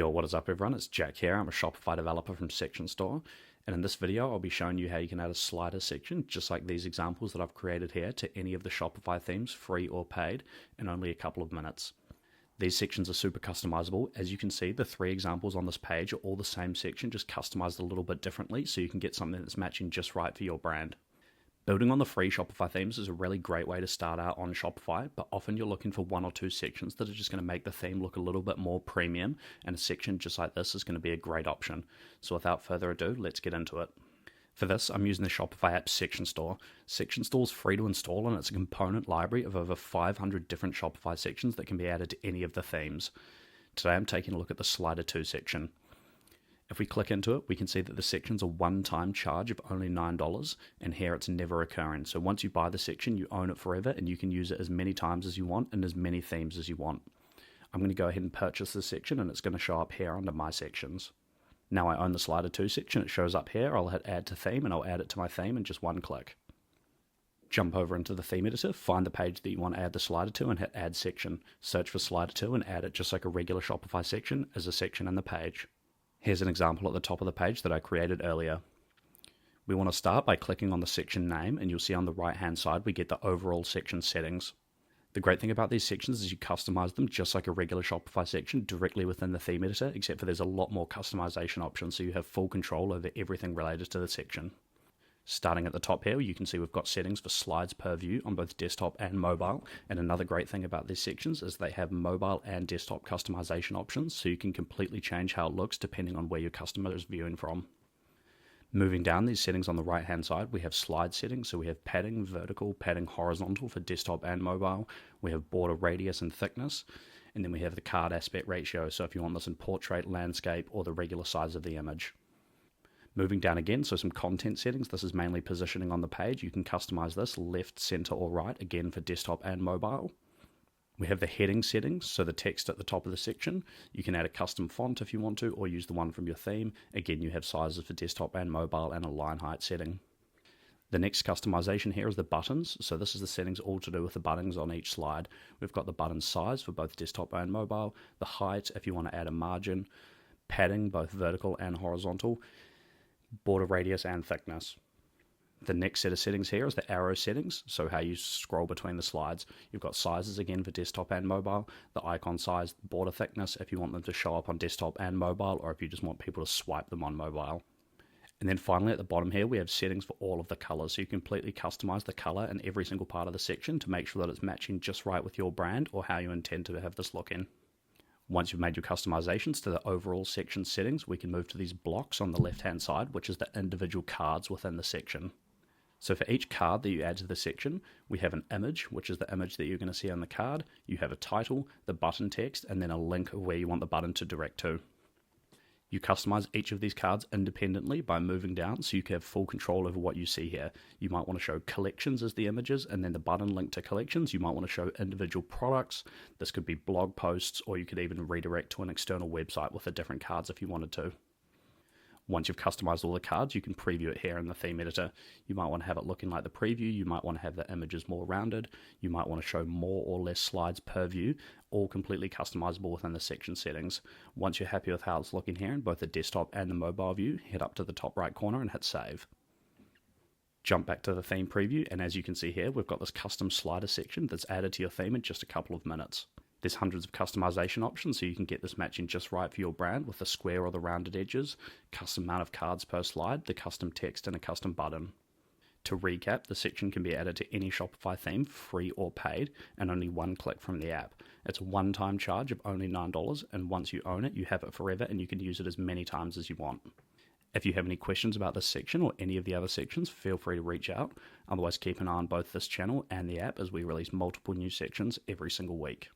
Yo, what is up everyone? It's Jack here. I'm a Shopify developer from Section Store, and in this video I'll be showing you how you can add a slider section just like these examples that I've created here to any of the Shopify themes, free or paid, in only a couple of minutes. These sections are super customizable. As you can see, the three examples on this page are all the same section, just customized a little bit differently so you can get something that's matching just right for your brand. Building on the free Shopify themes is a really great way to start out on Shopify, but often you're looking for one or two sections that are just going to make the theme look a little bit more premium, and a section just like this is going to be a great option. So without further ado, let's get into it. For this, I'm using the Shopify app Section Store. Section Store is free to install, and it's a component library of over 500 different Shopify sections that can be added to any of the themes. Today I'm taking a look at the Slider 2 section. If we click into it, we can see that the section's a one-time charge of only $9, and here it's never recurring. So once you buy the section, you own it forever, and you can use it as many times as you want and as many themes as you want. I'm going to go ahead and purchase this section, and it's going to show up here under My Sections. Now I own the Slider 2 section, it shows up here. I'll hit Add to Theme, and I'll add it to my theme in just one click. Jump over into the theme editor, find the page that you want to add the slider to, and hit Add Section. Search for Slider 2 and add it just like a regular Shopify section as a section in the page. Here's an example at the top of the page that I created earlier. We want to start by clicking on the section name, and you'll see on the right hand side we get the overall section settings. The great thing about these sections is you customize them just like a regular Shopify section directly within the theme editor, except for there's a lot more customization options, so you have full control over everything related to the section. Starting at the top here, you can see we've got settings for slides per view on both desktop and mobile, and another great thing about these sections is they have mobile and desktop customization options, so you can completely change how it looks depending on where your customer is viewing from. Moving down these settings on the right hand side, we have slide settings, so we have padding vertical, padding horizontal for desktop and mobile, we have border radius and thickness, and then we have the card aspect ratio, so if you want this in portrait, landscape, or the regular size of the image. Moving down again, so some content settings. This is mainly positioning on the page. You can customize this left, center, or right, again for desktop and mobile. We have the heading settings, so the text at the top of the section. You can add a custom font if you want to, or use the one from your theme. Again, you have sizes for desktop and mobile and a line height setting. The next customization here is the buttons. So this is the settings all to do with the buttons on each slide. We've got the button size for both desktop and mobile, the height if you want to add a margin, padding, both vertical and horizontal, border radius and thickness. The next set of settings here is the arrow settings, so how you scroll between the slides. You've got sizes again for desktop and mobile, the icon size, border thickness if you want them to show up on desktop and mobile, or if you just want people to swipe them on mobile. And then finally at the bottom here we have settings for all of the colors, so you completely customize the color in every single part of the section to make sure that it's matching just right with your brand or how you intend to have this look in. Once you've made your customizations to the overall section settings, we can move to these blocks on the left-hand side, which is the individual cards within the section. So for each card that you add to the section, we have an image, which is the image that you're going to see on the card. You have a title, the button text, and then a link of where you want the button to direct to. You customize each of these cards independently by moving down, so you can have full control over what you see here. You might want to show collections as the images, and then the button linked to collections. You might want to show individual products. This could be blog posts, or you could even redirect to an external website with the different cards if you wanted to. Once you've customized all the cards, you can preview it here in the theme editor. You might want to have it looking like the preview, you might want to have the images more rounded, you might want to show more or less slides per view, all completely customizable within the section settings. Once you're happy with how it's looking here in both the desktop and the mobile view, head up to the top right corner and hit save. Jump back to the theme preview, and as you can see here, we've got this custom slider section that's added to your theme in just a couple of minutes. There's hundreds of customization options, so you can get this matching just right for your brand with the square or the rounded edges, custom amount of cards per slide, the custom text, and a custom button. To recap, the section can be added to any Shopify theme, free or paid, and only one click from the app. It's a one-time charge of only $9, and once you own it, you have it forever, and you can use it as many times as you want. If you have any questions about this section or any of the other sections, feel free to reach out. Otherwise, keep an eye on both this channel and the app as we release multiple new sections every single week.